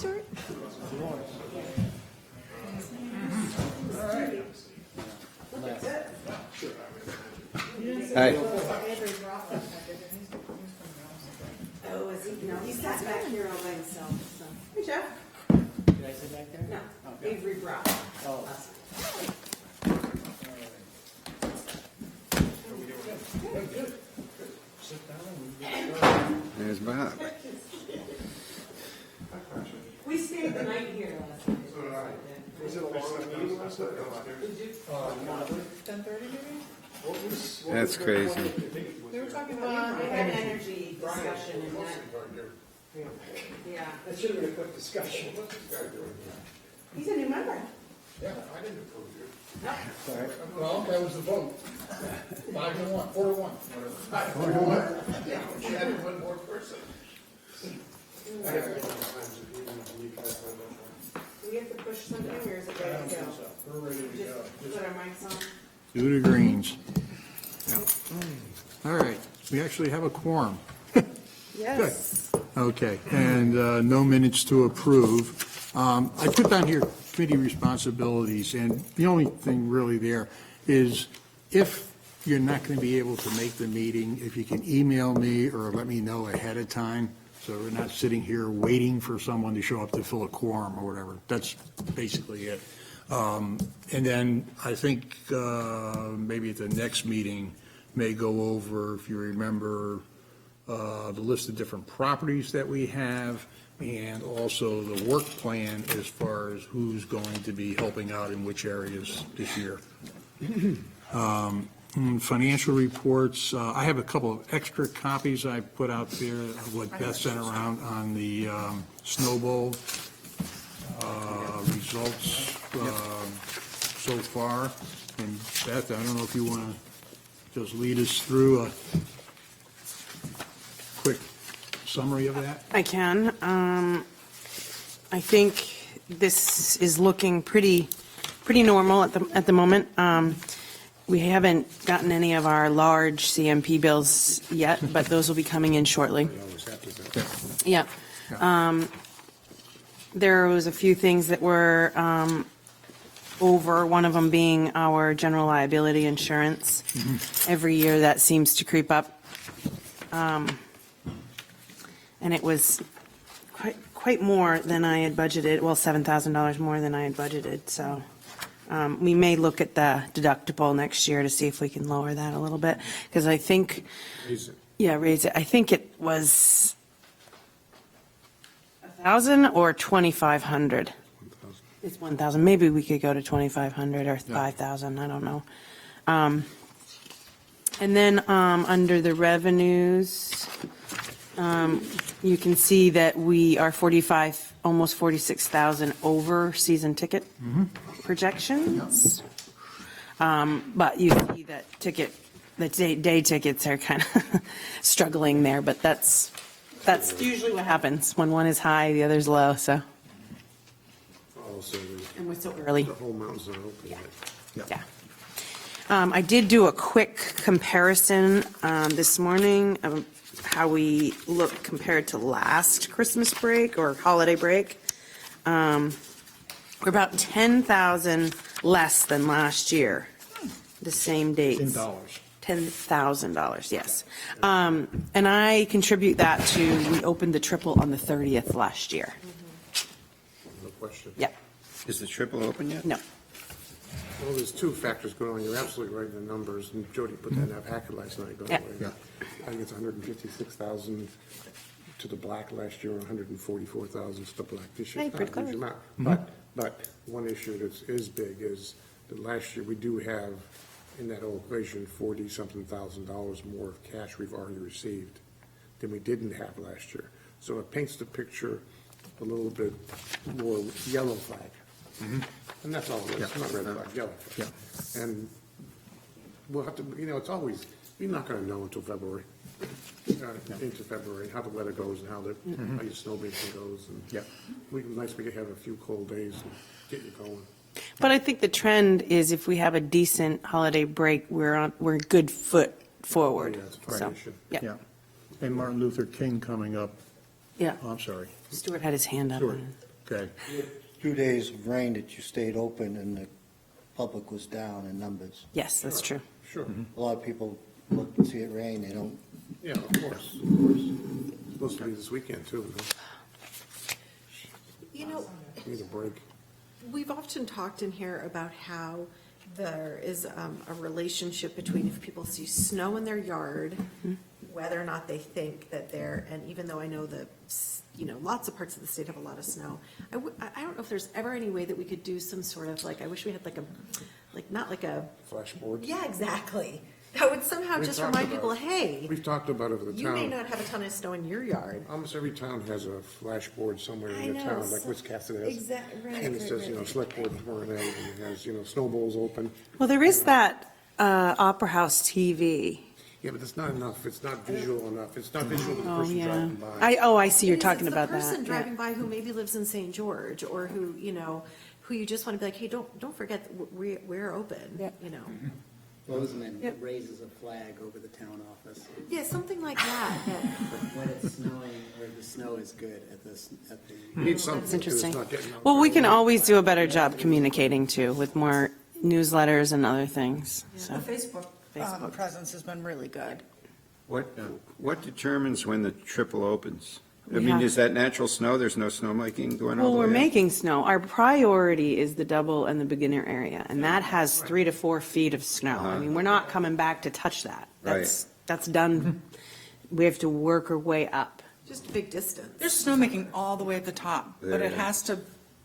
Stuart? Hi. Oh, is he? No, he's sat back here all by himself, so. Hey, Jeff. Did I sit back there? No, Avery Brock. Oh. There's Bob. We stayed the night here last night. Was it a long meeting last night? 10:30 maybe? That's crazy. They were talking We about. had energy discussion and that, yeah. That should have been a quick discussion. He's a new member. Yeah, I didn't approve you. Yep. Well, that was the vote. 5-1, 4-1. 5-1? Yeah, she had one more person. I have to times if you need to Do we have to push something or is it ready to go? We're ready to go. Just put our mics on? Do the greens. All right, we actually have a quorum. Yes. Okay, and no minutes to approve. I put down here committee responsibilities, and the only thing really there is if you're not going to be able to make the meeting, if you can email me or let me know ahead of time, so we're not sitting here waiting for someone to show up to fill a quorum or whatever. That's basically it. And then I think maybe at the next meeting may go over, if you remember, the list of different properties that we have, and also the work plan as far as who's going to be helping out in which areas this year. Financial reports, I have a couple of extra copies I put out there of what Beth sent around on the snowball results so far. And Beth, I don't know if you want to just lead us through a quick summary of that? I can. I think this is looking pretty normal at the moment. We haven't gotten any of our large CMP bills yet, but those will be coming in shortly. Yeah. There was a few things that were over, one of them being our general liability insurance. Every year that seems to creep up. And it was quite more than I had budgeted, well, $7,000 more than I had budgeted, so. We may look at the deductible next year to see if we can lower that a little bit, because I think. Raise it. Yeah, raise it. I think it was 1,000 or 2,500. It's 1,000. Maybe we could go to 2,500 or 5,000. I don't know. And then under the revenues, you can see that we are almost 46,000 over season ticket projections. But you see that the day tickets are kind of struggling there, but that's usually what happens when one is high, the other's low, so. Also, And we're so early. the whole mountain's not open yet. Yeah. I did do a quick comparison this morning of how we look compared to last Christmas break or holiday break. We're about 10,000 less than last year, the same dates. $10,000, yes. And I contribute that to, we opened the triple on the 30th last year. No question. Yep, Is the triple open yet? no. Well, there's two factors going on. You're absolutely right in the numbers, and Jody put that in our packet last night, by the Yeah. way. Yeah. I think it's 156,000 to the black last year, and 144,000 to the black this year. Hey, It's pretty not a huge clever. amount. But one issue that is big is that last year, we do have, in that whole equation, 40-something thousand dollars more of cash we've already received than we didn't have last year. So it paints the picture a little bit more yellow flag. And that's all it is, not red flag, yellow flag. And we'll have to, it's always, you're not gonna know until February, into February, how the weather goes and how your snow basin goes. And nice we could have a few cold days and get you going. But I think the trend is if we have a decent holiday break, we're good foot forward. Yeah, it's a So, tradition. yeah, Yeah. And Martin Luther King coming up. yeah. Oh, I'm sorry. Stuart had his hand up. Stuart. Okay. 2 days of rain that you stayed open and the public was down in numbers. Yes, that's true. Sure, A lot of people look and see it rain, they don't. yeah, of course, of course. It's supposed to be this weekend too, you You know, need a break. we've often talked in here about how there is a relationship between if people see snow in their yard, whether or not they think that they're, and even though I know that, lots of parts of the state have a lot of snow, I don't know if there's ever any way that we could do some sort of, I wish we had not like a, Flashboard. yeah, exactly. That would somehow We've just talked remind about people, it. hey, We've talked about it for the you may town. not have a ton of snow in your yard. Almost every town has a flashboard somewhere I in the know, town, like so- Wisconsin has. Right, And it says, select board tomorrow night, and it has, snow bowls open. Well, there is that Opera House TV. Yeah, but it's not enough, it's not visual enough, it's not visual to the Oh, person yeah. driving by. I see you're It is, talking about It's the person that. driving Yeah. by who maybe lives in St. George, or who you just want to be like, hey, don't forget, that we're open, Yeah. Bozeman Yep. raises a flag over the town office Yeah, something like that. when it's snowing or the snow is good at the. You need something, That's 'cause it's interesting. not getting out Well, we there. can always do a better job communicating too, with more newsletters and other things, The so. Facebook Facebook. presence has been really good. What determines when the triple opens? I We mean, have- is that natural snow? There's no snowmaking going all Well, the way we're up? making snow. Our priority is the double and the beginner area, and that has 3 to 4 feet of snow. I mean, we're not coming back to touch that. That's done. We have to work our way up. Just a big distance. There's snowmaking all the way at the top, but it Yeah. has to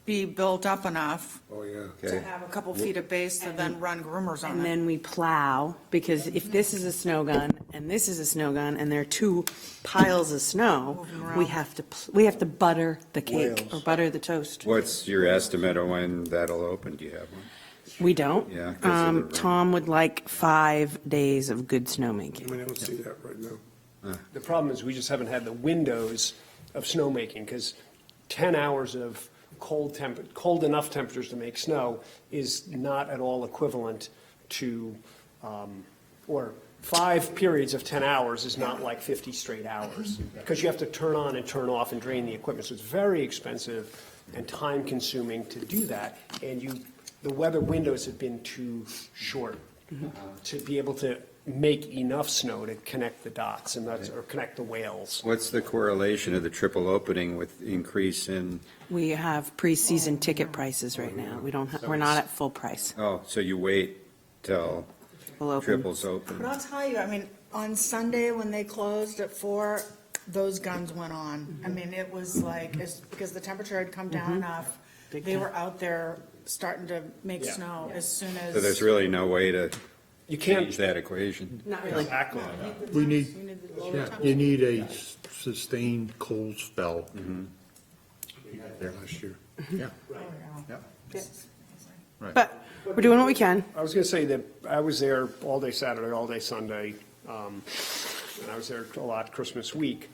be built up enough Oh, yeah. to Okay. have a couple feet of base to then run groomers on And it. then we plow, because if this is a snow gun and this is a snow gun, and there are 2 piles of snow, Moving around. we have to butter the cake Whales. or butter the toast. What's your estimate of when that'll open? Do you have one? We don't. Yeah, 'cause of the rain. Tom would like 5 days of good I snowmaking. mean, I don't see that right now. The problem is we just haven't had the windows of snowmaking, because 10 hours of cold enough temperatures to make snow is not at all equivalent to, or 5 periods of 10 hours is not like 50 straight hours, because you have to turn on and turn off and drain the equipment. So it's very expensive and time-consuming to do that, and the weather windows have been too short to be able to make enough snow to connect the dots and or connect the whales. What's the correlation of the triple opening with increase in, We have preseason ticket prices right now. We're not at full price. oh, so you wait till We'll open. triples open? But I'll tell you, I mean, on Sunday when they closed at 4, those guns went on. I mean, it was like, because the temperature had come down enough, Big they time. were out there starting to make Yeah. snow as soon as. So there's really no way to You can't, change that equation? Not really. exactly. We need, You need the lower yeah, temperature. you need a sustained cold spell. We had there last year. Yeah. But we're doing what we can. I was going to say that I was there all day Saturday, all day Sunday, and I was there a lot Christmas week.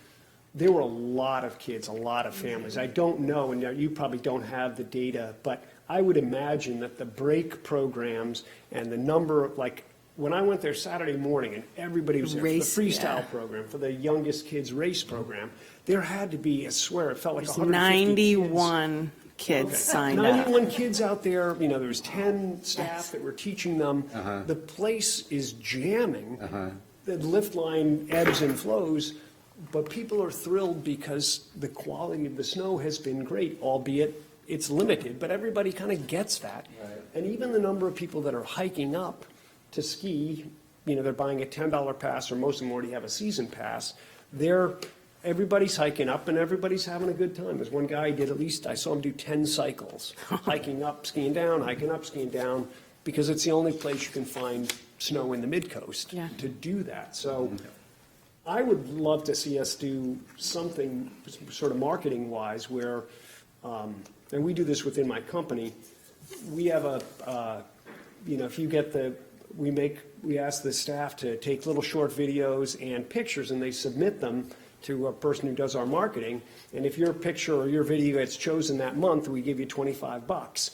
There were a lot of kids, a lot of families. I don't know, and you probably don't have the data, but I would imagine that the break programs and the number, like, when I went there Saturday morning and everybody was there for the Race, freestyle yeah. program, for the youngest kids race program, there had to be, I swear, it felt like There's 150 kids. 91 kids signed up. 91 kids out there, there was 10 staff that were teaching them. The place is jamming. The lift line ebbs and flows, but people are thrilled because the quality of the snow has been great, albeit it's limited, but everybody kind of gets that. And even the number of people that are hiking up to ski, they're buying a $10 pass, or most of them already have a season pass. Everybody's hiking up and everybody's having a good time. There's one guy did I saw him do 10 cycles, hiking up, skiing down, hiking up, skiing down, because it's the only place you can find snow in the mid-coast Yeah. to do that. So I would love to see us do something sort of marketing-wise where, and we do this within my company, we have if you get we ask the staff to take little short videos and pictures, and they submit them to a person who does our marketing. And if your picture or your video gets chosen that month, we give you $25.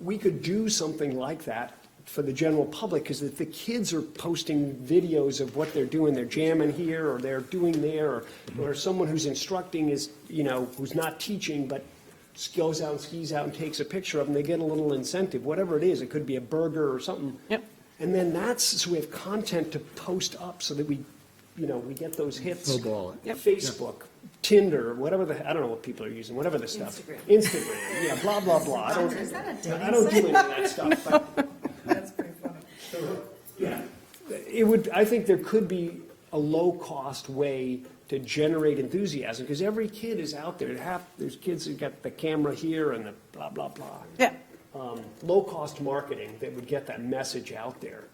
We could do something like that for the general public, because if the kids are posting videos of what they're doing, they're jamming here or they're doing there, or someone who's instructing is, who's not teaching but goes out, skis out and takes a picture of them, they get a little incentive, whatever it is. It could be a burger or something. Yep. And then so we have content to post up so that we get those hits. Snowball it. Yep. Facebook, Tinder, whatever I don't know what people are using, whatever the stuff. Instagram, yeah, blah, blah, blah. I don't Is that a dating I don't do site? any of that stuff, but That's pretty funny. yeah, I think there could be a low-cost way to generate enthusiasm, because every kid is out there. There's kids who got the camera here and the blah, blah, blah. Yeah, Low-cost marketing that would get that message out there.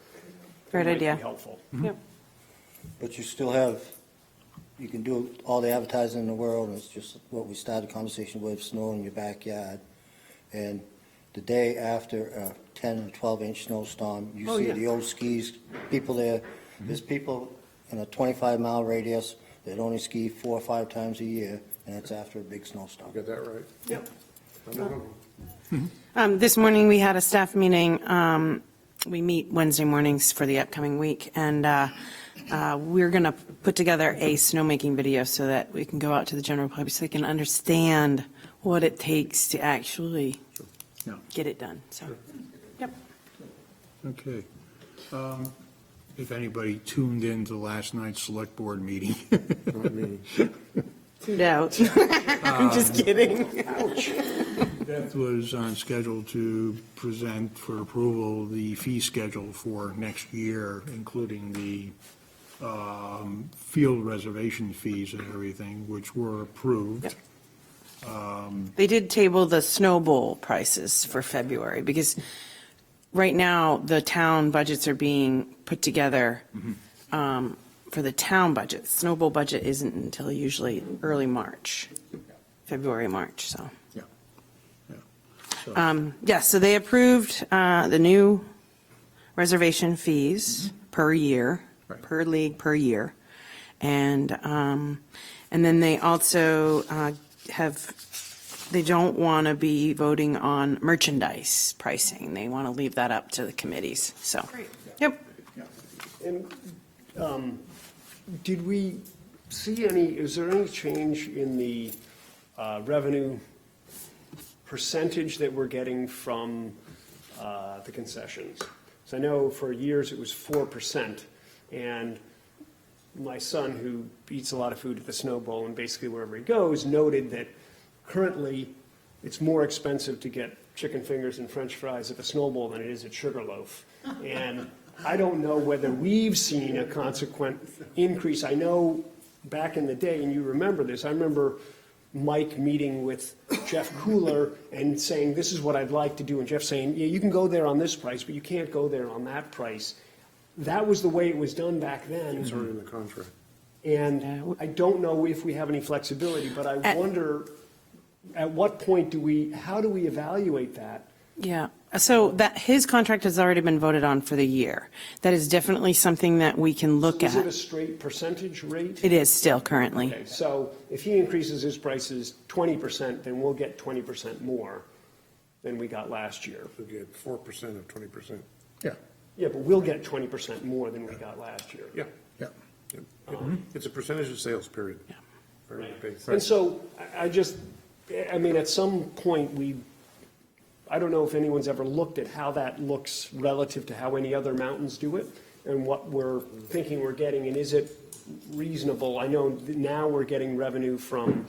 great might be idea. helpful. Yep. But you still have, you can do all the advertising in the world, and it's just what we started the conversation with, snow in your backyard. And the day after a 10 or 12-inch snowstorm, you Oh, see yeah. the old skis, people there. There's people in a 25-mile radius that only ski 4 or 5 times a year, and it's after a big snowstorm. Got that right? Yep. I don't know. This morning, we had a staff meeting. We meet Wednesday mornings for the upcoming week, and we're going to put together a snowmaking video so that we can go out to the general public so they can understand what it takes to actually Yeah. get it done. So, yep. Okay. If anybody tuned in to last night's select board meeting, Not me. Tuned out. I'm just kidding. Beth was on schedule to present for approval the fee schedule for next year, including the field reservation fees and everything, which were approved. They did table the snow bowl prices for February because right now the town budgets are being put together for the town budget. Snow bowl budget isn't until usually early March, February, March, so. Yeah. So, Yeah, so they approved the new reservation fees per year, Right. per league, per year. And then they also they don't want to be voting on merchandise pricing. They want to leave that up to the committees, so. Yep. And did we see is there any change in the revenue percentage that we're getting from the concessions? So I know for years it was 4%, and my son, who eats a lot of food at the Snow Bowl and basically wherever he goes, noted that currently it's more expensive to get chicken fingers and french fries at the Snow Bowl than it is at Sugarloaf. And I don't know whether we've seen a consequent increase. I know back in the day, and you remember this, I remember Mike meeting with Jeff Cooler and saying, this is what I'd like to do, and Jeff saying, yeah, you can go there on this price, but you can't go there on that price. That was the way it was done back then. It's already in the contract. And I don't know if we have any flexibility, but I wonder, at what point how do we evaluate that? Yeah, so that, his contract has already been voted on for the year. That is definitely something that we can look Is it a at. straight percentage rate? It is still currently. Okay, so if he increases his prices 20%, then we'll get 20% more than we got last year. We get 4% of 20%. yeah, Yeah, but we'll get 20% more than we got last year. Yeah. yeah. It's a percentage of sales, period. Very basic. And so I mean, at some point, I don't know if anyone's ever looked at how that looks relative to how any other mountains do it and what we're thinking we're getting, and is it reasonable? I know that now we're getting revenue from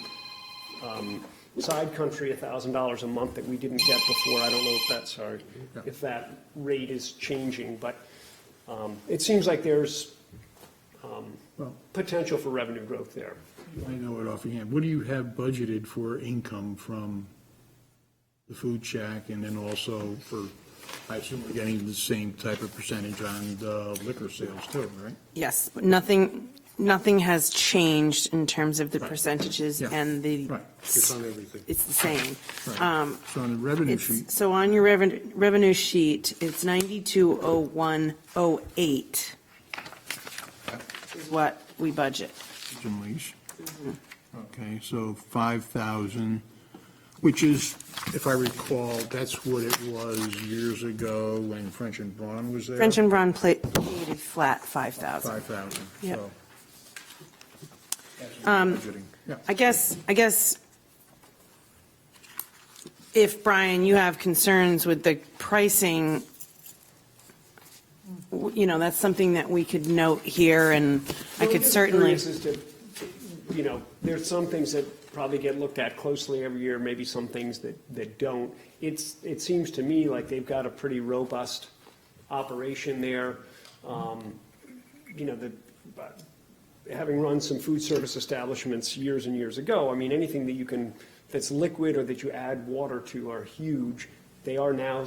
Side Country, $1,000 a month that we didn't get before. I don't know if that rate is changing, but it seems like there's potential for revenue growth there. I know it offhand. What do you have budgeted for income from the food shack, and then also for, I assume we're getting the same type of percentage on the liquor sales too, right? Yes, but nothing has changed in terms of the percentages Yeah. and the. Right. It's on everything. It's the same. Right. So on the revenue It's- sheet, So on your revenue sheet, it's 920108 is what we budget. Jim Leash. Okay, so 5,000, which is, if I recall, that's what it was years ago when French and Braun was there. French and Braun paid a flat 5,000. 5,000, Yep. so. Budgeting. Yeah. I guess if, Brian, you have concerns with the pricing, that's something that we could note here, and I Well, could I'm certainly. curious as to, there's some things that probably get looked at closely every year, maybe some things that don't. It seems to me like they've got a pretty robust operation there. Having run some food service establishments years and years ago, I mean, anything that that's liquid or that you add water to are huge. They are now,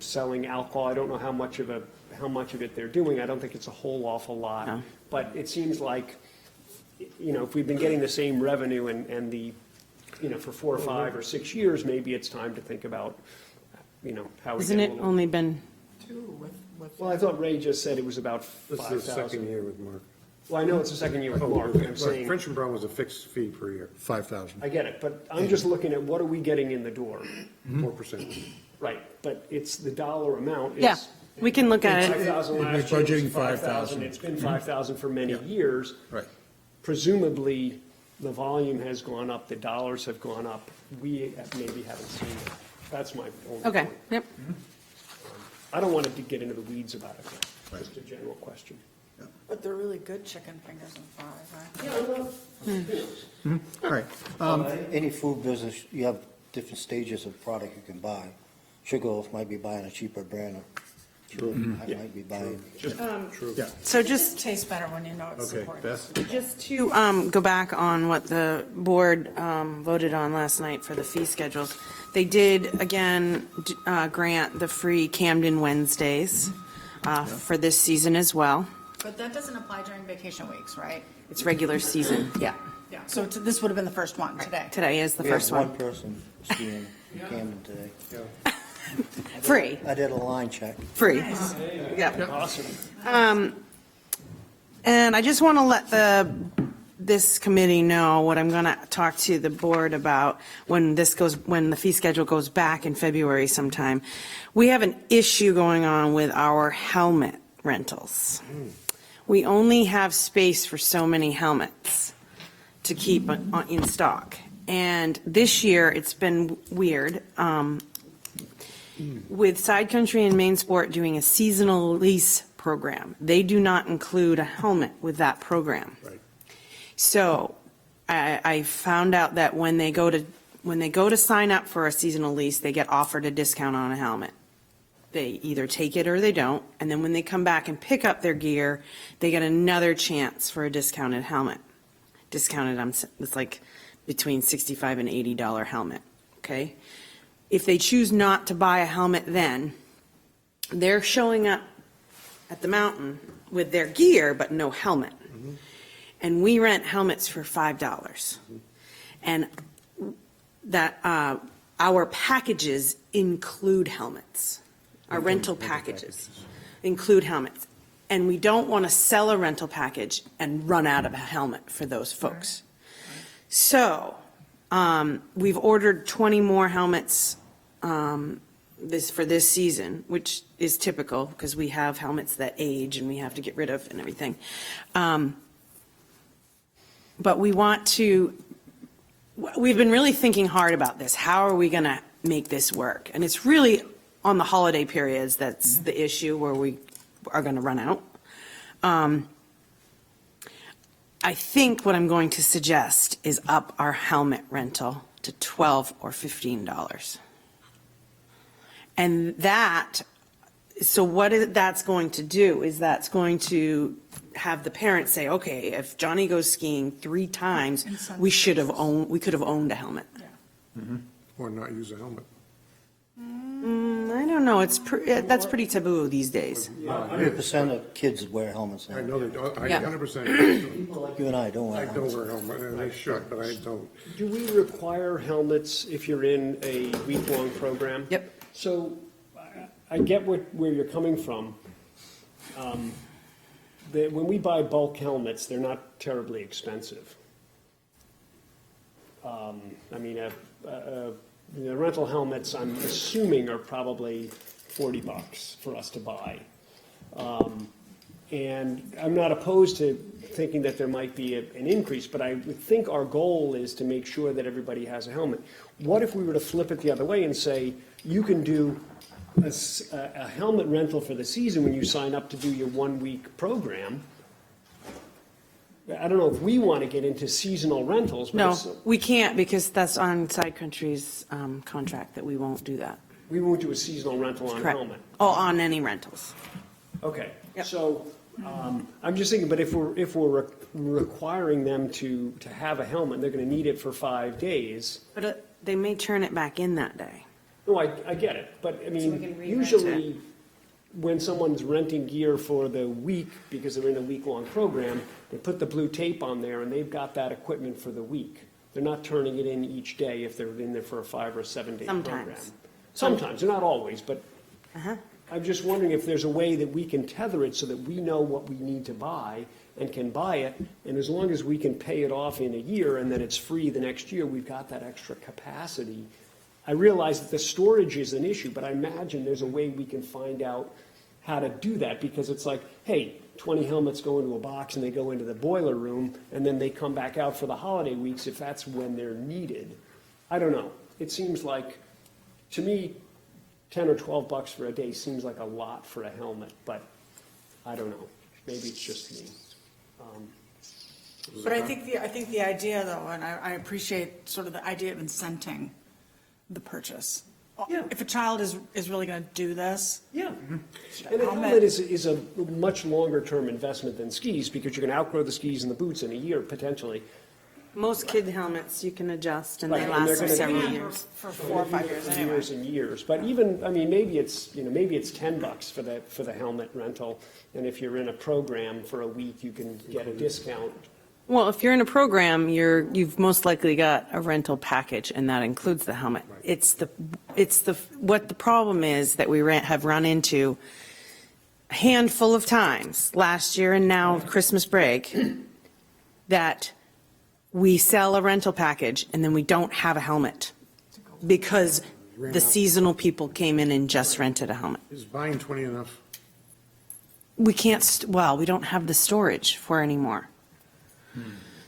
selling alcohol. I don't know how much of it they're doing. I don't think it's a whole awful lot. No. But it seems like, if we've been getting the same revenue and for 4 or 5 or 6 years, maybe it's time to think about, how we Isn't get it a little. only been, Well, I thought Ray just said it was about This is the second 5,000. year with Mark. Well, I know it's the second year with Mark, but I'm saying, French and Brown was a fixed fee per year, 5,000. I get it, but I'm just looking at what are we getting in the door? 4%. Right, but it's the dollar amount. yeah, we can look at it. 5,000 We're last year, it was budgeting 5,000. It's been 5,000 for many years. Right. Presumably, the volume has gone up, the dollars have gone up. We maybe haven't seen it. That's my only Okay, point. yep. I don't want to get into the weeds about it, though. Just a general question. But they're really good chicken fingers and fries, huh? All right. Any food business, you have different stages of product you can buy. Sugarloaf might be buying a cheaper brand. True. I might be buying. Yeah. So It just tastes better when you know it's Okay, supported. Beth? Just to go back on what the board voted on last night for the fee schedules, they did, again, grant the free Camden Wednesdays for this season as well. But that doesn't apply during vacation weeks, right? It's regular season, yeah. Yeah. So this would have been the first one today. Today is the We have first one. one person skiing in Camden today. Free, I did a line check. free. Yeah. Awesome. And I just want to let this committee know what I'm going to talk to the board about when the fee schedule goes back in February sometime. We have an issue going on with our helmet rentals. We only have space for so many helmets to keep in stock. And this year, it's been weird. With Side Country and Main Sport doing a seasonal lease program, they do not include a helmet with that program. Right. So I found out that when they go to sign up for a seasonal lease, they get offered a discount on a helmet. They either take it or they don't, and then when they come back and pick up their gear, they get another chance for a discounted helmet. Discounted, it's like between $65 and $80 helmet, okay? If they choose not to buy a helmet then, they're showing up at the mountain with their gear but no helmet. And we rent helmets for $5. And that, our packages include helmets. Our rental packages include helmets. And we don't want to sell a rental package and run out of a helmet for those folks. So, we've ordered 20 more helmets for this season, which is typical because we have helmets that age and we have to get rid of and everything. But we've been really thinking hard about this. How are we going to make this work? And it's really on the holiday periods that's the issue where we are going to run out. I think what I'm going to suggest is up our helmet rental to $12 or $15. And that's going to do is that's going to have the parents say, okay, if Johnny goes skiing 3 times, we could have owned a helmet. Or not use a helmet. I don't know, that's pretty taboo these days. 100% of kids wear helmets now. I know they don't, I Yeah. 100%. People like you and I don't wear I helmets. don't wear a helmet, and they should, but I don't. Do we require helmets if you're in a week-long program? Yep. So I get where you're coming from. When we buy bulk helmets, they're not terribly expensive. I mean, the rental helmets, I'm assuming, are probably $40 for us to buy. And I'm not opposed to thinking that there might be an increase, but I would think our goal is to make sure that everybody has a helmet. What if we were to flip it the other way and say, you can do a helmet rental for the season when you sign up to do your 1-week program? I don't know if we want to get into seasonal rentals. But No, it's- we can't because that's on Side Country's contract that we won't do that. we won't do a seasonal rental on a Correct. helmet. Oh, on any rentals. Okay, Yep. so I'm just thinking, but if we're requiring them to have a helmet, they're going to need it for 5 days. But they may turn it back in that day. No, I get it, but I we can mean, re-rent usually when someone's renting gear for the week, because they're in a week-long program, they put the blue tape on there and they've got that equipment for the week. They're not turning it in each day if they're in there for a 5 or 7 day program. Sometimes. Sometimes, not always, but Uh-huh. I'm just wondering if there's a way that we can tether it so that we know what we need to buy and can buy it, and as long as we can pay it off in a year and then it's free the next year, we've got that extra capacity. I realize that the storage is an issue, but I imagine there's a way we can find out how to do that, because it's like, hey, 20 helmets go into a box and they go into the boiler room, and then they come back out for the holiday weeks if that's when they're needed. I don't know. It seems like, to me, 10 or 12 bucks for a day seems like a lot for a helmet, but I don't know. Maybe it's just me. But I think the idea though, and I appreciate sort of the idea of incenting the purchase. Yeah. If a child is really going to do this, Yeah. And a helmet is a much longer term investment than skis, because you're going to outgrow the skis and the boots in a year potentially. Most kid helmets you can adjust and they Right, and last they're for gonna several be- years. for 4 or 5 years anyway. Years and years, but even, I mean, maybe it's $10 for the helmet rental, and if you're in a program for a week, you can get a discount. Well, if you're in a program, you've most likely got a rental package, and that includes the helmet. What the problem is that we have run into a handful of times, last year and now Christmas break, that we sell a rental package and then we don't have a helmet because the seasonal people came in and just rented a helmet. Is buying 20 enough? We can't, we don't have the storage for anymore.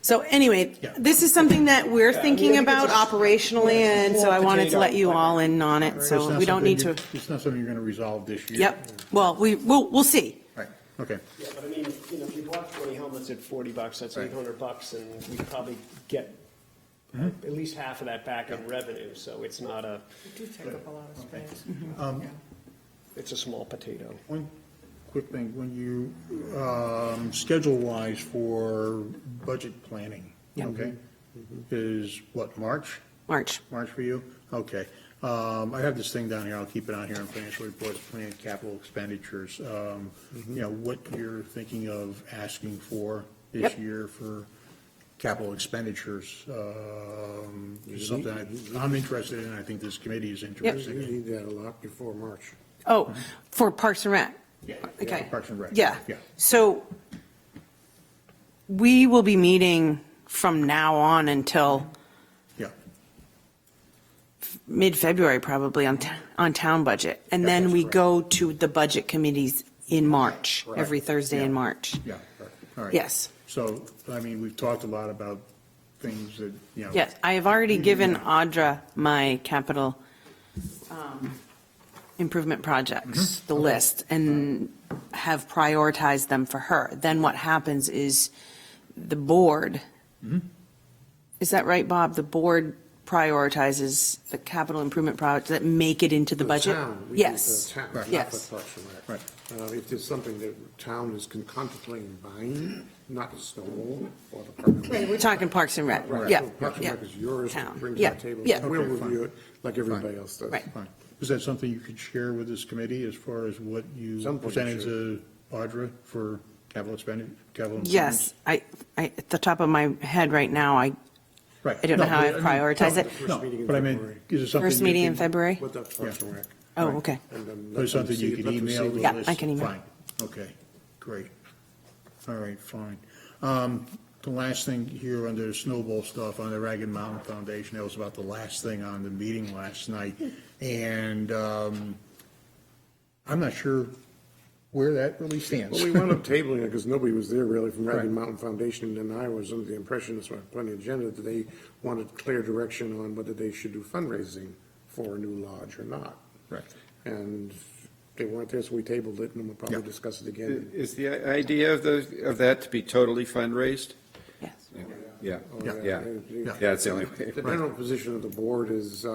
So anyway, this is something that we're thinking I think about it's a operationally, and so I wanted to let you potato. all in on it, It's so not we don't need to. something It's not something you're going to resolve this year. Yep, well, we'll see. Right, okay. Yeah, but I mean, if you bought 20 helmets at $40, that's Right. $800, and we probably get at least half of that back in revenue, so it's not a, do take up a lot of space. it's a small potato. One quick thing, when you, schedule-wise for budget planning, okay? Is what, March? March. March for you? Okay. I have this thing down here, I'll keep it on here on financial reports, plan capital expenditures. What you're thinking of asking for this Yep. year for capital expenditures, is something I'm interested in, I think this committee is You interested in. need that a lot before March. Oh, for Parks and Rec? Yeah, Okay. Parks and Rec. Yeah. Yeah. So we will be meeting from now on until Yeah. mid-February probably on town budget. And then that's we correct. go to the budget committees in March, Right. every Thursday in Yeah. March. Yeah, all right. Yes. So, I mean, we've talked a lot about things that, Yes, I have already given Audra my capital improvement projects, the list, and have prioritized them for her. Then what happens is the board, is that right, Bob? The board prioritizes the capital improvement projects that make it into the budget? town, we do Yes. the town, not Yes. the Parks and Rec. If there's something that town is contemplating buying, not the snow or the Park and Rec. We're talking Parks and Rec, Right, yeah, so Parks and yeah. Rec is yours, Town. bring to Yeah, the table. yeah. We'll Okay, fine. review it like everybody else does. Right. Fine. Is that something you could share with this committee as far as what you Some point presented you to Audra for capital expenditure, capital improvements? Yes, I, at the top of my head right now, I Right. don't know No, how I but mean, prioritize no, it. First No, meeting in but I mean, February. is it something? First you meeting in can- February? With the Parks and Rec. Oh, okay. And then Or let something them you see- can let them email see the Yeah, list? I can email. Fine, okay, great. All right, fine. The last thing here under the snowball stuff on the Ragged Mountain Foundation, that was about the last thing on the meeting last night. And I'm not sure where that really Well, stands. we wound up tabling it because nobody was there really from Ragged Right. Mountain Foundation, and I was under the impression, that's why I put on the agenda, that they wanted clear direction on whether they should do fundraising for a new lodge or not. Right. And they weren't there, so we tabled it, and we'll probably Yeah. discuss it again. Is the idea of that to be totally fundraised? Yes. Yeah, Oh, yeah, Yeah. yeah, that's the only way, The general position of the board is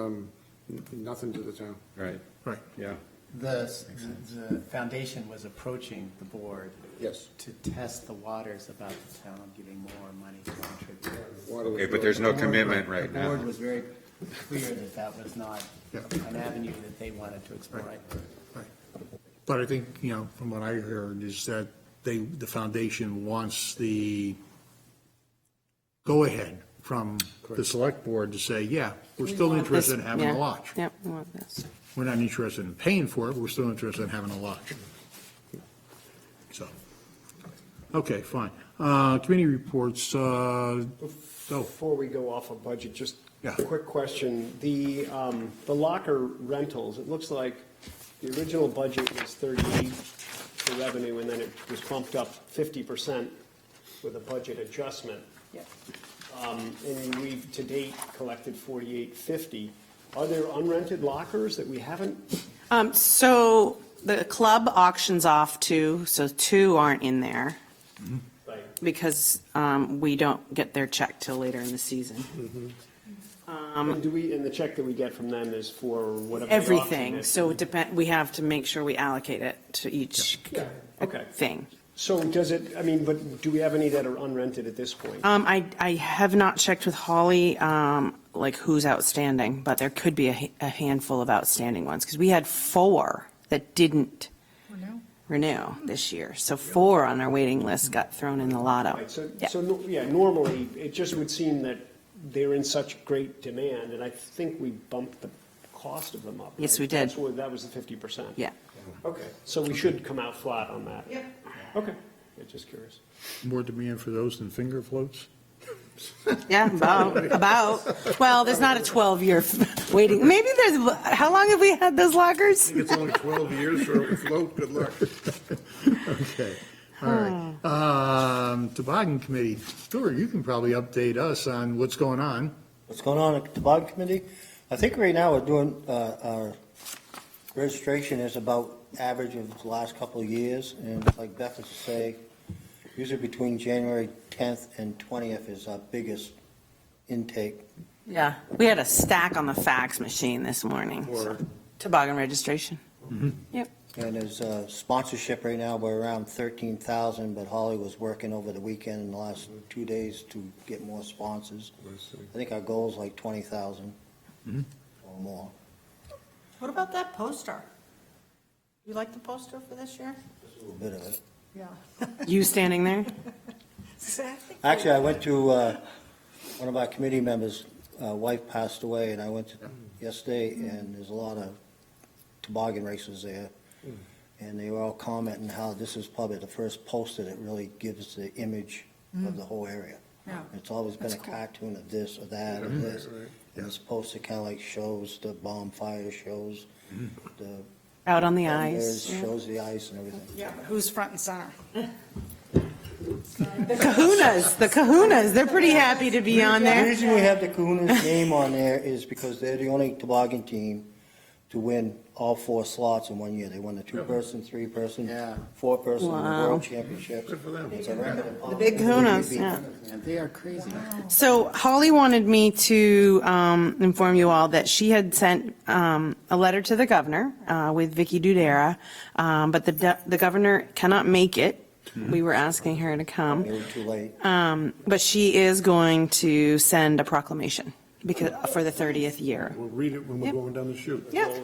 nothing to the town. right, Right. yeah. The foundation was approaching the board Yes. to test the waters about the town giving more money to contribute. Okay, but there's no commitment right The board now. was very clear that that was not Yeah. an avenue that they wanted to explore. Right. But I think, from what I heard, is that the foundation wants the go-ahead from the select board to say, yeah, we're still We want this- interested in having a yeah. lodge. Yep, we want this. We're not interested in paying for it, we're still interested in having a lodge. So, okay, fine. Committee reports, Before we go off of budget, just Yeah. a quick question. The locker rentals, it looks like the original budget was 38 for revenue, and then it was bumped up 50% with a budget adjustment. And we've to date collected 4850. Are there unrented lockers that we haven't? So the club auctions off two, so two aren't in there Right. because we don't get their check till later in the season. And do we, and the check that we get from them is for whatever. the auction Everything, is? so it depend, we have to make sure we allocate it to each Okay. thing. So does it, I mean, but do we have any that are unrented at this point? I have not checked with Holly, like who's outstanding, but there could be a handful of outstanding ones, because we had 4 that didn't renew this year. So 4 on our waiting list got thrown in the lotto. Right, Yeah. yeah, normally, it just would seem that they're in such great demand, and I think we bumped the cost of them up. Yes, right? we did. That was the 50%. Yeah. Okay, so we should come out flat on that. Yep. Okay, yeah, just curious. more demand for those than finger floats? Yeah, about. Well, there's not a 12-year waiting. Maybe there's, how long have we had those lockers? I think it's only 12 years for a float, good luck. Okay, all right. Toboggan Committee, Stuart, you can probably update us on what's going on. What's going on at the Toboggan Committee? I think right now we're doing, our registration is about average of the last couple of years, and like Beth would say, usually between January 10th and 20th is our biggest intake. Yeah, we had a stack on the fax machine this morning. Or Toboggan registration. Yep. And there's sponsorship right now, we're around 13,000, but Holly was working over the weekend in the last 2 days to get more sponsors. I think our goal is like 20,000 or more. What about that poster? You like the poster for this year? Just a little bit of it. Yeah. You standing there? Actually, I went to, one of our committee members' wife passed away, and I went to yesterday, and there's a lot of toboggan races there. And they were all commenting how this is probably the first poster that really gives the image of the whole area. Yeah. It's always been a cartoon of this or that or this. And this poster kind of like shows the bonfire, shows the Out on the fires, ice. Yeah. shows the ice and everything. Yeah, but who's front and center? The Kahunas, they're pretty happy to be on The there. reason we have the Kahuna's name on there is because they're the only toboggan team to win all 4 slots in 1 year. They won the 2-person, 3-person, Yeah. 4-person Wow. world championships. Good for them. It's a record. The big Kahunas, yeah. Man, they are crazy. So Holly wanted me to inform you all that she had sent a letter to the governor with Vicky Dudera, but the governor cannot make it. We were asking her to come. They were too late. But she is going to send a proclamation because, for the 30th year. We'll read it when we're Yep. going down the chute. Yeah.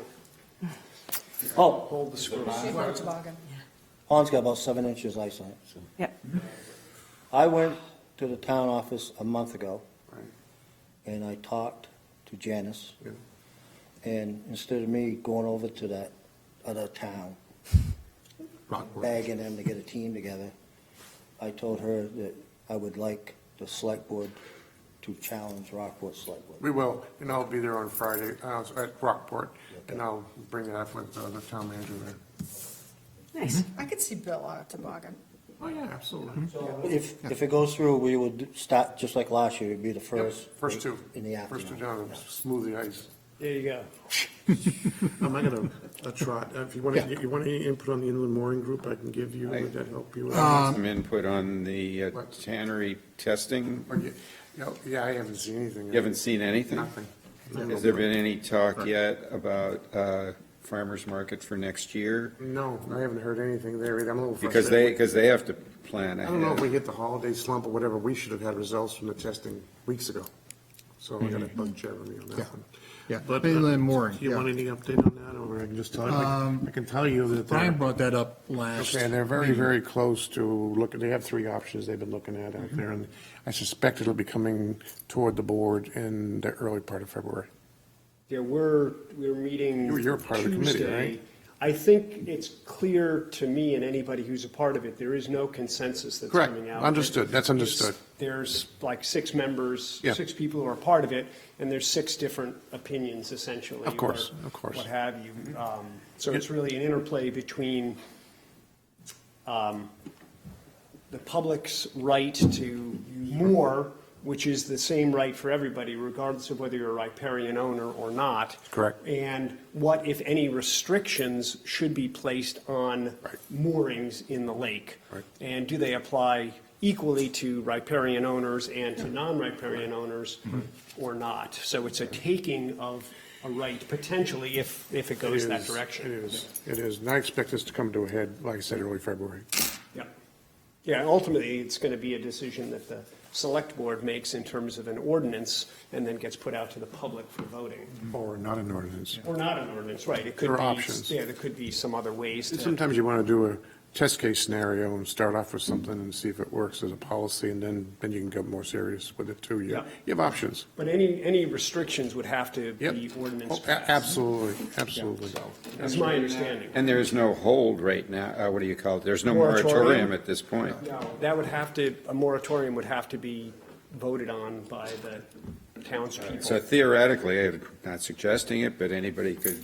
Oh, Hold the screw. Toboggan. pond's got about 7 inches ice on it. So. Yep. I went to the town office a month ago, Right. and I talked to Janice. Yeah. And instead of me going over to that other town, Rockport. begging them to get a team together, I told her that I would like the select board to challenge Rockport Select Board. We will, and I'll be there on Friday at Rockport, and I'll bring it up with the town manager there. Nice. I could see Bill on a toboggan. Oh, yeah, absolutely. If it goes through, we would start, just like last year, it'd be the first. First two. In the First two afternoon. down, smooth the ice. There you go. I'm not gonna, trot, if you want, you want any input on the inland mooring group, I can give you, would that help you? Some input on the What? tannery testing. Yeah, I haven't seen anything. You haven't seen anything? Nothing. Has there been any talk yet about farmer's market for next year? No, I haven't heard anything there either. I'm a little Because frustrated. they have to plan I don't know if we ahead. hit the holiday slump or whatever, we should have had results from the testing weeks ago. So I gotta bug Jeremy on Yeah. that one. Yeah, But, inland mooring, Do you yeah. want any update on that, or I can just tell you, I can tell you that. Brian brought that up last. Okay, and they're very, very close to they have three options they've been looking at out there, and I suspect it'll be coming toward the board in the early part of February. Yeah, we're meeting You're part of the committee, Tuesday. right? I think it's clear to me and anybody who's a part of it, there is no consensus that's Correct. coming out. Understood. That's It's- understood. There's like 6 members, Yeah. 6 people who are part of it, and there's 6 different opinions essentially. Of course, or of course. What have you. So it's really an interplay between the public's right to moor, which is the same right for everybody, regardless of whether you're a riparian owner or not. Correct. And what, if any, restrictions should be placed on Right. moorings in the lake? Right. And do they apply equally to riparian owners and to non-riparian owners Mm-hmm. or not? So it's a taking of a right, potentially, if it goes that It direction. is, it is, and I expect this to come to a head, like I said, early February. Yeah. Yeah, ultimately, it's going to be a decision that the select board makes in terms of an ordinance and then gets put out to the public for voting. Or not an ordinance. Or not an ordinance, right. It could There be. are options. Yeah, there could be some other ways to. Sometimes you want to do a test case scenario and start off with something and see if it works as a policy, and then you can get more serious with it too. You Yeah. you have options. But any restrictions would have to Yep. be ordinance. Oh, absolutely, absolutely. So, that's my understanding. And there's no hold right now, what do you call it? There's no Moratorium. moratorium at this point. No, that would have to, a moratorium would have to be voted on by the townspeople. So theoretically, I'm not suggesting it, but anybody could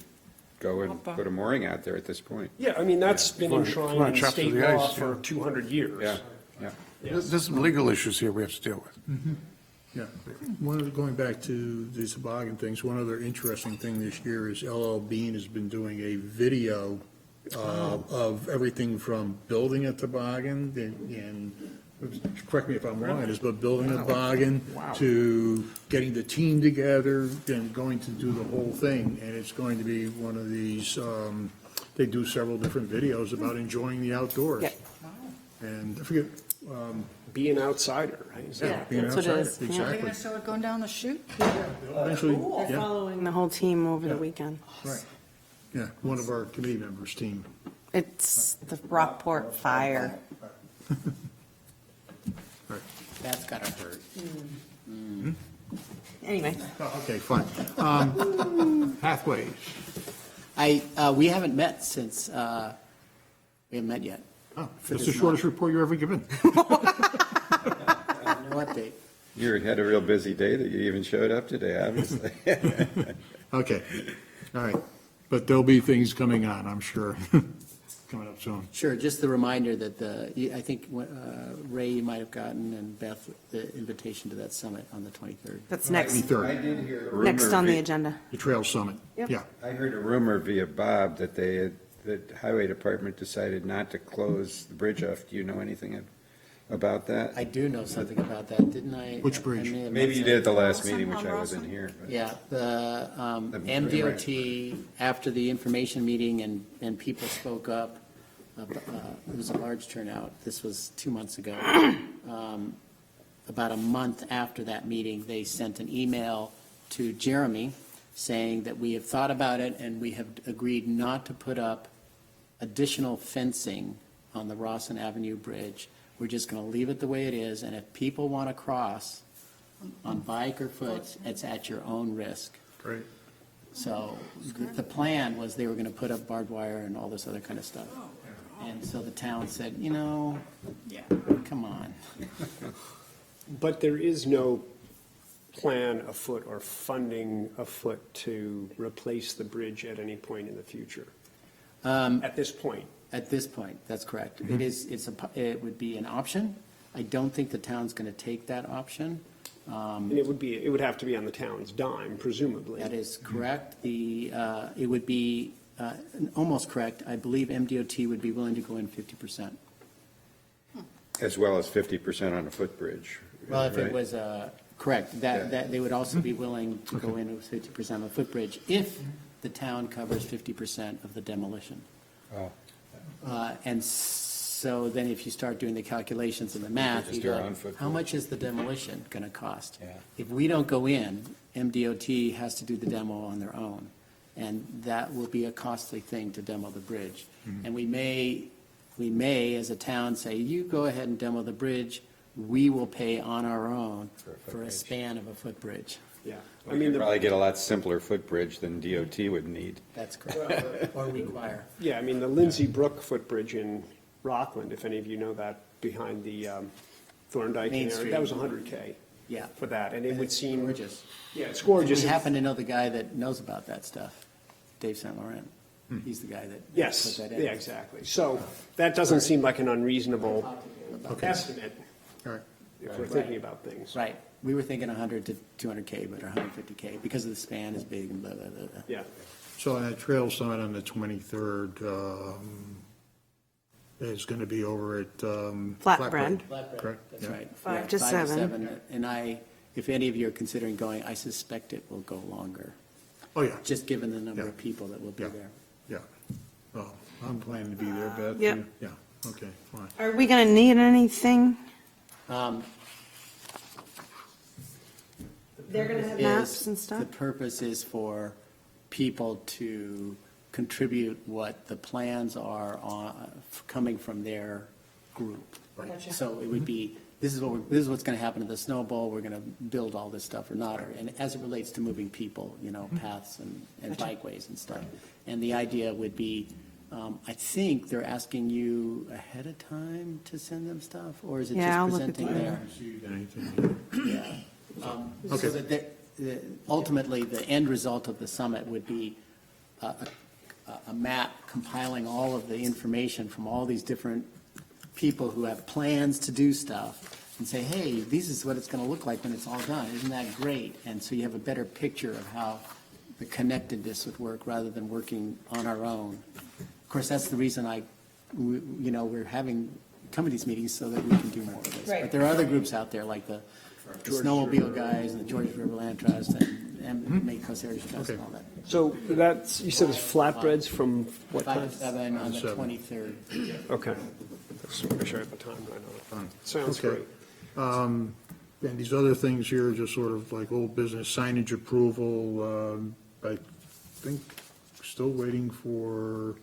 go and put a mooring out there at this point. Yeah, I mean, that's been Come on, enshrined in chop state through the law ice, for yeah. 200 years. Yeah, yeah. There's some legal issues here we have to deal with. Yeah, going back to these toboggan things, one other interesting thing this year is LL Bean has been doing a video of everything from building a toboggan and correct me if I'm wrong, it is, but building a toboggan to getting the team together and going to do the whole thing. And it's going to be one of these, they do several different videos about enjoying the outdoors. Yep. And I forget, Be an outsider, right? Yeah, being that's what it outside, is. Yeah. Are they exactly. gonna show it going down the chute? Eventually, They're yeah. following the whole team over the Yeah. weekend. Right. Yeah, one of our committee members' team. It's the Rockport Fire. Right. That's gotta hurt. Anyway, Oh, okay, fine. Pathways. We haven't met since, we haven't met yet. Oh, that's the shortest report you've ever given. No update. You had a real busy day that you even showed up today, obviously. Okay, all right. But there'll be things coming on, I'm sure, coming up soon. Sure, just the reminder that I think Ray, you might have gotten, and Beth, the invitation to that summit on the 23rd. that's next, 23rd, I did hear a rumor. next on the via- agenda. the Trail Summit. Yep. Yeah. I heard a rumor via Bob that the highway department decided not to close the bridge off. Do you know anything about that? I do know something about that, didn't I? Which bridge? I may have Maybe you mentioned- did at the last Rawson, meeting, which on I wasn't Rawson? here. but- Yeah, the The- MDOT, after the information meeting and people spoke up, it was a large turnout. This was 2 months ago. About a month after that meeting, they sent an email to Jeremy saying that we have thought about it and we have agreed not to put up additional fencing on the Rawson Avenue Bridge. We're just going to leave it the way it is, and if people want to cross on bike or foot, it's at your own risk. Great. So the plan was they were going to put up barbed wire and all this other kind of stuff. And so the town said, yeah, come on. But there is no plan afoot or funding afoot to replace the bridge at any point in the future, at this point. At this point, that's correct. It is, it would be an option. I don't think the town's going to take that option. And it would have to be on the town's dime, presumably. That is correct. It would be almost correct. I believe MDOT would be willing to go in 50%. As well as 50% on a footbridge. Well, if it right? was, correct, Yeah. that they would also be willing to go in with 50% on the footbridge if the town covers 50% of the demolition. Oh. And so then if you start doing the calculations and the math, Just you do our go, own footprint. how much is the demolition going to cost? Yeah. If we don't go in, MDOT has to do the demo on their own. And that will be a costly thing to demo the bridge. Mm-hmm. And we may, as a town, say, you go ahead and demo the bridge, we will pay on our own For a for a footbridge. span of a footbridge. Yeah. I We mean, could probably get a lot simpler footbridge than DOT would need. That's correct, or require. yeah, I mean, the Lindsay Brook footbridge in Rockland, if any of you know that, behind the Thorndike Main area, Street. that was 100K Yeah. for that, and it would seem. Gorgeous. Yeah, it's We gorgeous. happen to know the guy that knows about that stuff, Dave St. Laurent. He's the guy that Yes, put that in. yeah, exactly. So that doesn't seem like an unreasonable estimate All right. if we're thinking about things. Right. We were thinking 100 to 200K, but 150K because of the span is big and blah, blah, blah, blah. Yeah. So that trail summit on the 23rd is going to be over at Flatbread. Correct? That's Yeah. right. Five Yeah, to seven. And if any of you are considering going, I suspect it will go longer, Oh, yeah, just given the number Yeah. of people that will be Yeah. there. yeah. Well, I'm planning to be there, Beth. Yep. Yeah, okay, fine. Are we going to need anything? They're going to have maps is- and stuff? The purpose is for people to contribute what the plans are coming from their group. Gotcha. So it would be, this is what's going to happen to the Snow Bowl, we're going to build all this stuff or not, and as it relates to moving people, paths and bikeways and stuff. And the idea would be, I think they're asking you ahead of time to send them stuff, or is it Yeah, I'll just look at presenting the- there? Received anything? Yeah. So that ultimately, the end result of the summit would be a map compiling all of the information from all these different people who have plans to do stuff and say, hey, this is what it's going to look like when it's all done. Isn't that great? And so you have a better picture of how the connectedness would work rather than working on our own. Of course, that's the reason we're having committees meetings so that we can do more of this. Right. But there are other groups out there like the Snowmobile guys and the George River Land Trust and Maine Coast Heritage Trust and all that. So that's, you said it's flatbreads from what 5 time? to 7 on the 7. 23rd. Okay. Just make sure I have the time right on it. Sounds Okay. great. And these other things here, just sort of like old business signage approval. I think still waiting for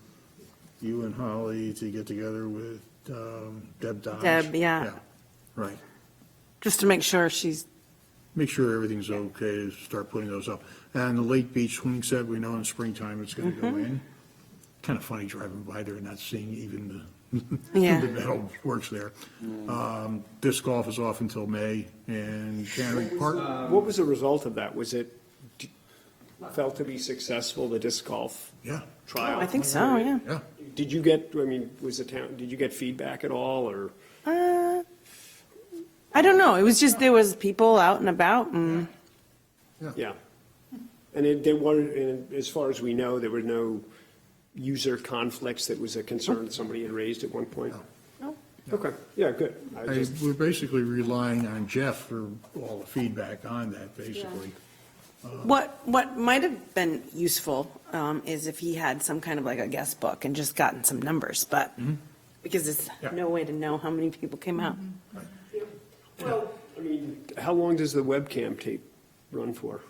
you and Holly to get together with Deb Dodge. Deb, yeah. Right. Just to make sure she's, Make sure everything's okay to start putting those up. And the Lake Beach swing set, we know in springtime it's going to go in. Kind of funny driving by there and not seeing even Yeah. the metal works there. Disc golf is off until May, and Cannery Park. What was the result of that? Was it felt to be successful, the disc golf Yeah, trial? I think so, yeah. yeah. Did you get, did you get feedback at all, or? I don't know. It was just, there was people out and about and, Yeah. And there were, and as far as we know, there were no user conflicts that was a concern that somebody had raised at one point? No. Okay, yeah, good. We're basically relying on Jeff for all the feedback on that, basically. what might have been useful is if he had some kind of like a guest book and just gotten some numbers, but, because there's Yeah. no way to know how many people came out. Well, I mean, how long does the webcam tape run for?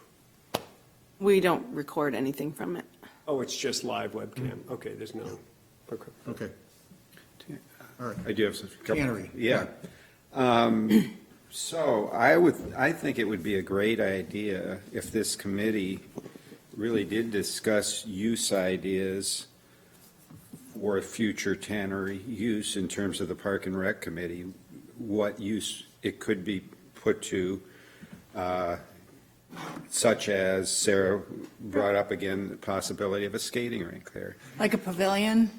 We don't record anything from it. Oh, it's just live webcam. Okay, there's no, okay. Okay. All right. I do have some. Cannery. Yeah. So I think it would be a great idea if this committee really did discuss use ideas for future tannery use in terms of the Park and Rec Committee, what use it could be put to, such as Sarah brought up again, the possibility of a skating rink there. Like a pavilion?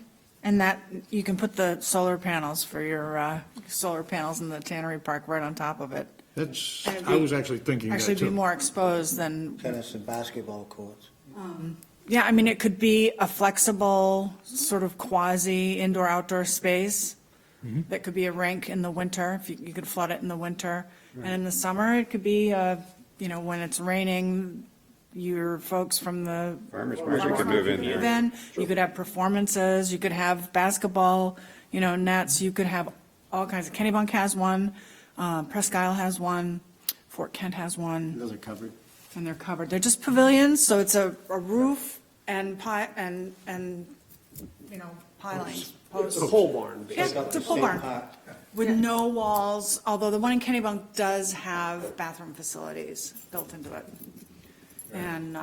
And that, you can put the solar panels for your, solar panels in the Tannery Park right on top of it. That's, And it'd I be- was actually thinking that Actually be too. more exposed than, Tennis and basketball courts. yeah, I mean, it could be a flexible, sort of quasi indoor-outdoor space. That could be a rink in the winter, if you could flood it in the winter. And in the summer, it could be, when it's raining, your folks from the. Farmers market could move in there. Then, you could have performances, you could have basketball, nets, you could have all kinds of, Kennebunk has one, Presque Isle has one, Fort Kent has one. Those are covered. And they're covered. They're just pavilions, so it's a roof and pilings. It's a pole barn, Yeah, basically. it's a pole barn with no walls, although the one in Kennebunk does have bathroom facilities built into it. And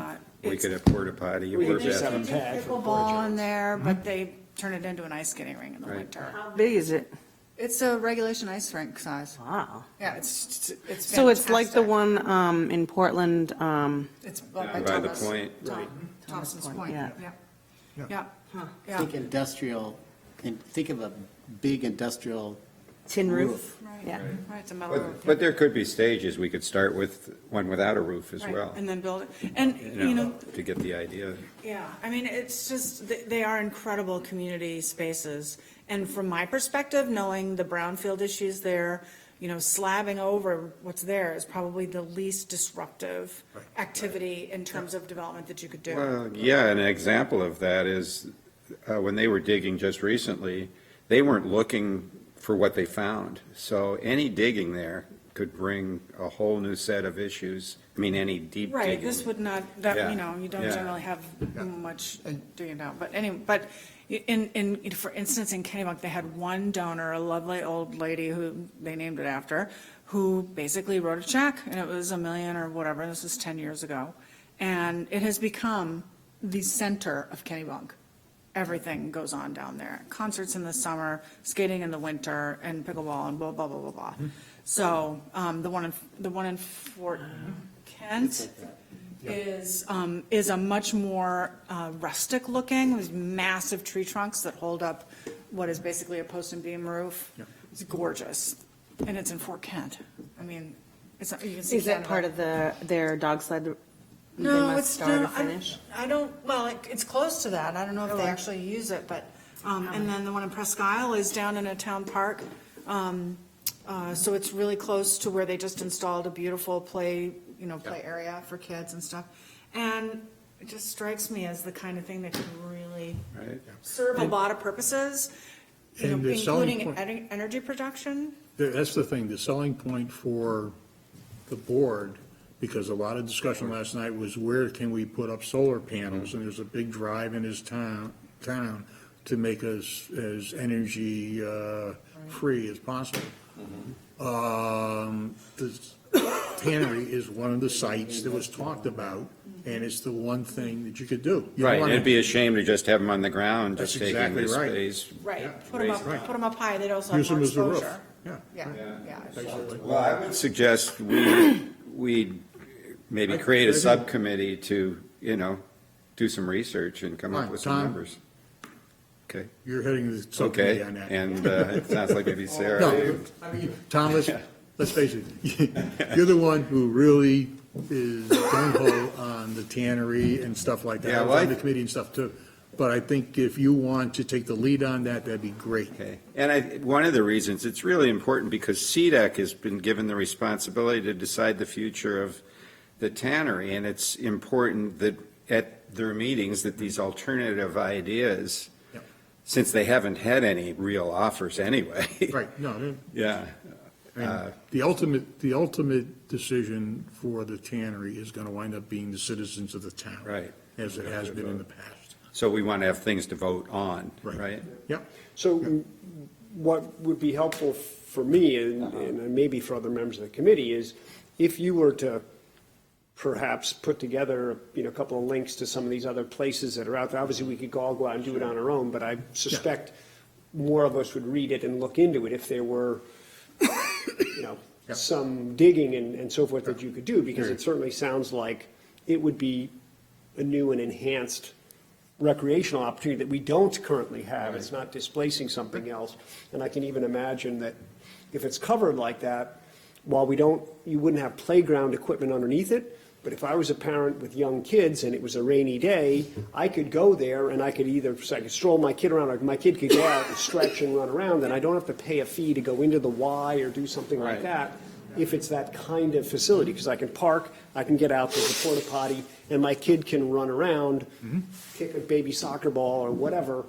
We it's, could have porta potty. We or could just have a bathroom. pad for pickleball in there, but they turn it into an ice skating ring in the Right. winter. How big is it? It's a regulation ice rink size. Wow. Yeah, it's So it's like the fantastic. one in Portland, It's By the Thomas. point. Thomas's Point, Point, yeah. yeah. Yeah. Think industrial, and think of a big industrial tin roof. Right, Yeah. right, it's a metal roof. But there could be stages. We could start with one without a roof as Right, well, and then build it. And, to get the idea. yeah, I mean, it's just, they are incredible community spaces. And from my perspective, knowing the brownfield issues there, slabbing over what's there is probably the least disruptive activity in terms of development that you could do. Well, yeah, an example of that is when they were digging just recently, they weren't looking for what they found. So any digging there could bring a whole new set of issues. I mean, any deep digging. Right, this would not, Yeah, you don't yeah. generally have much digging down. But anyway, for instance, in Kennebunk, they had one donor, a lovely old lady who they named it after, who basically wrote a check, and it was $1 million or whatever, this was 10 years ago. And it has become the center of Kennebunk. Everything goes on down there. Concerts in the summer, skating in the winter, and pickleball, and blah, blah, blah, blah, blah. So, the one in Fort Kent is a much more rustic looking, with massive tree trunks that hold up what is basically a post and beam roof. It's gorgeous, and it's in Fort Kent. I mean, it's, you can see. Is that Canada. part of their dog sled? They No, must it's start or not, finish? I don't, well, it's close to that. I don't know if they actually use it, but, and then the one in Presque Isle is down in a town park. So it's really close to where they just installed a beautiful play area for kids and stuff. And it just strikes me as the kind of thing that could really Right. serve a lot of purposes, And the selling including point- energy production. That's the thing, the selling point for the board, because a lot of discussion last night was where can we put up solar panels? And there's a big drive in his town to make us as energy free as possible. The tannery is one of the sites that was talked about, and it's the one thing that you could do. You don't Right, wanna- it'd be a shame to just have them on the ground, That's just taking exactly the right. space. Right, put them up high, they'd also have Use them more as the roof, exposure. yeah. Yeah. Well, I would suggest we maybe create a subcommittee to, do some research and come up Fine, with some Tom? numbers. Okay, You're heading the subcommittee okay, on that. and it sounds like maybe Sarah. No, I mean, Tom, let's face it, you're the one who really is gung-ho on the tannery and stuff like that. Yeah, I was well, on the committee and stuff too. But I think if you want to take the lead on that, that'd be great. Okay, and one of the reasons, it's really important because CDEC has been given the responsibility to decide the future of the tannery, and it's important that at their meetings, that these alternative ideas, Yep. since they haven't had any real offers anyway. Right, no, Yeah. and the ultimate decision for the tannery is gonna wind up being the citizens of the town. Right. As it has been in the past. So we want to have things to vote on, right? Yep, So what would be helpful for me and maybe for other members of the committee is if you were to perhaps put together, a couple of links to some of these other places that are out there. Obviously, we could all go out and do it on our own, but I suspect more of us would read it and look into it if there were, some digging and so forth that you could do, because it certainly sounds like it would be a new and enhanced recreational opportunity that we don't currently have. It's not displacing something else. And I can even imagine that if it's covered like that, while you wouldn't have playground equipment underneath it, but if I was a parent with young kids and it was a rainy day, I could go there and I could stroll my kid around, or my kid could go out and stretch and run around, and I don't have to pay a fee to go into the Y or do something like Right. that, if it's that kind of facility, because I can park, I can get out, there's a porta potty, and my kid can run around, kick a baby soccer ball or whatever.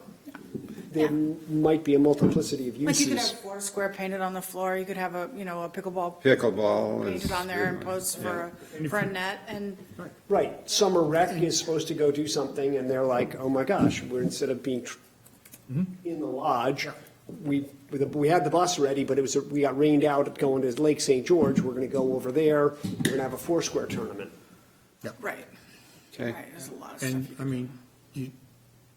There might be a multiplicity of Like you could uses. have Foursquare painted on the floor, you could have a pickleball Pickleball is. painted on there and post for a net, and Right, summer rec is supposed to go do something, and they're like, oh my gosh, instead of being in the lodge, we had the bus ready, but we got rained out going to Lake St. George, we're gonna go over there, we're gonna have a Foursquare tournament. right, Okay. right, there's a lot of stuff. And, I mean,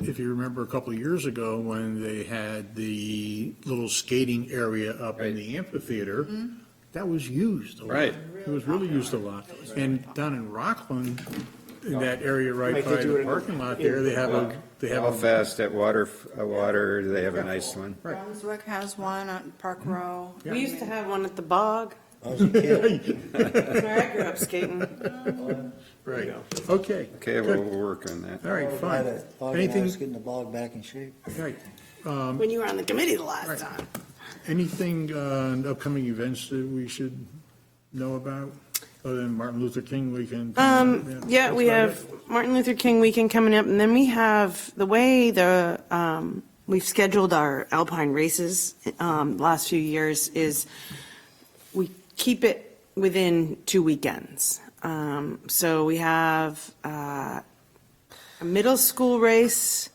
if you remember a couple of years ago when they had the little skating area up in Right. the amphitheater, that was used a lot. Right. It was really used a lot. And down in Rockland, in that area right Right, they by do it the in- parking lot there, they have a, Belfast at water, they have a nice one. Brunswick has one on Park Row. We used to have one at the bog, I was a kid. where I grew up skating. right, okay. Okay, well, we'll work on that. All right, Try fine. to organize Anything, getting the bog back in shape. right, When you were on the committee the last Right. time. anything, upcoming events that we should know about, other than Martin Luther King weekend? Yeah, we have Martin Luther King weekend coming up, and then we have, the way we've scheduled our Alpine races, last few years is we keep it within 2 weekends. So we have, a middle school race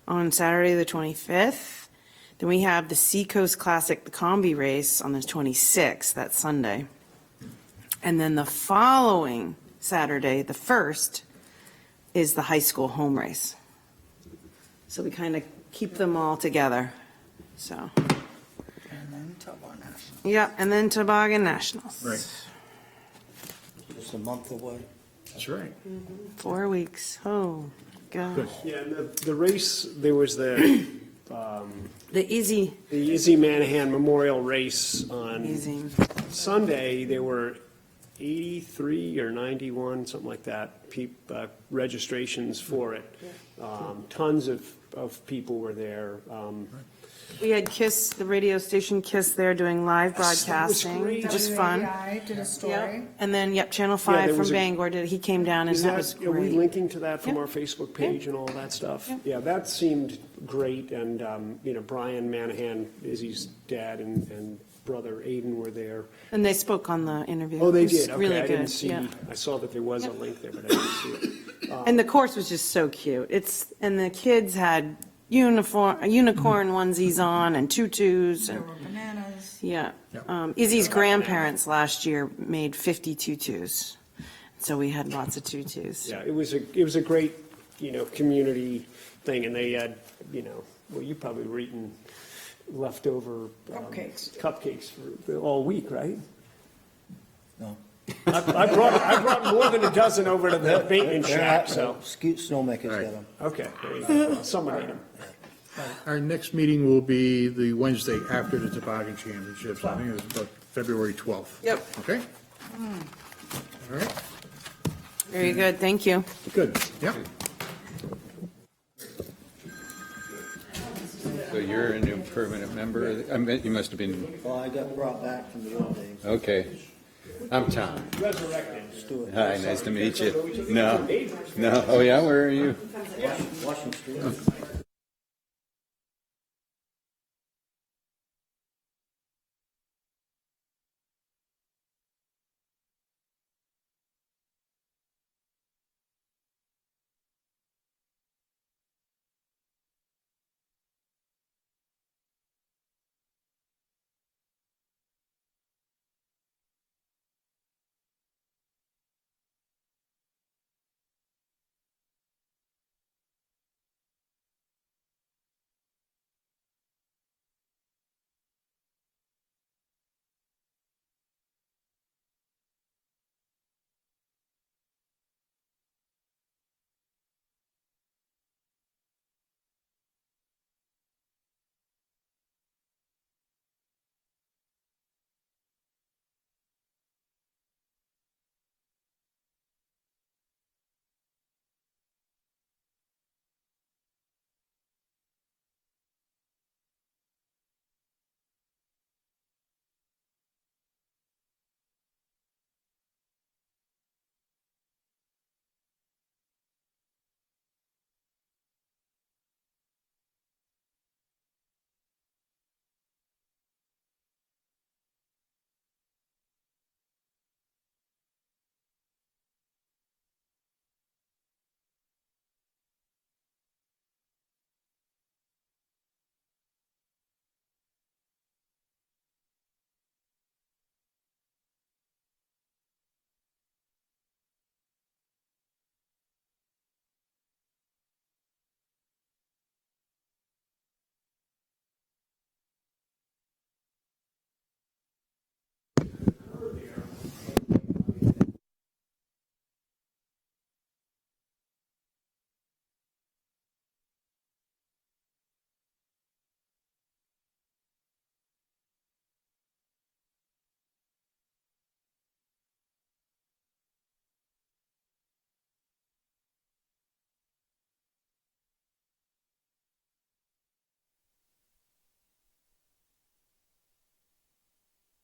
on Saturday, the 25th. Then we have the Seacoast Classic, the combi race on the 26th, that's Sunday. And then the following Saturday, the 1st, is the high school home race. So we kind of keep them all together, so. And then Toboggan National. Yep, and then Toboggan Nationals. Right. Just a month away. That's right. 4 weeks, oh, God. Good. Yeah, and the race, there was the The Izzy Manahan Memorial Race on easy. Sunday. There were 83 or 91, something like that, registrations for it. Tons of people were there. We had KISS, the radio station KISS there doing live broadcasting, great. which is fun. WAI did a story. Yep. And then, Channel Yeah, 5 there from was a- Bangor he came down and Is that was are we great. linking to that from Yeah. our Facebook page and all that stuff? Yeah. Yeah, that seemed great, and, Brian Manahan, Izzy's dad, and brother Aiden were there. And they spoke on the interview. Oh, It they was did, Really okay, I good, didn't see, yeah. I saw that there was a link there, but I didn't see it. And the course was just so cute. And the kids had unicorn onesies on and tutus There and, were bananas. yeah. Yep. Izzy's grandparents last year made 50 tutus. So we had lots of tutus. Yeah, it was a great, community thing, and they had, well, you probably were eating leftover. Cupcakes for all week, right? No. I brought more than a dozen over to the maintenance shack, so, Snowmakers Right. got them. okay, there you go. Someone ate them. Our next meeting will be the Wednesday after the toboggan championships. I think it's about February 12th. Yep. Okay? All right, Very good, thank you. good, yep. So you're a new permanent member? I mean, you must have been, Well, I got brought back from the old days. okay. I'm Tom. Resurrected. Stuart. Hi, nice to meet you. No, oh yeah, where are you? Washington Street.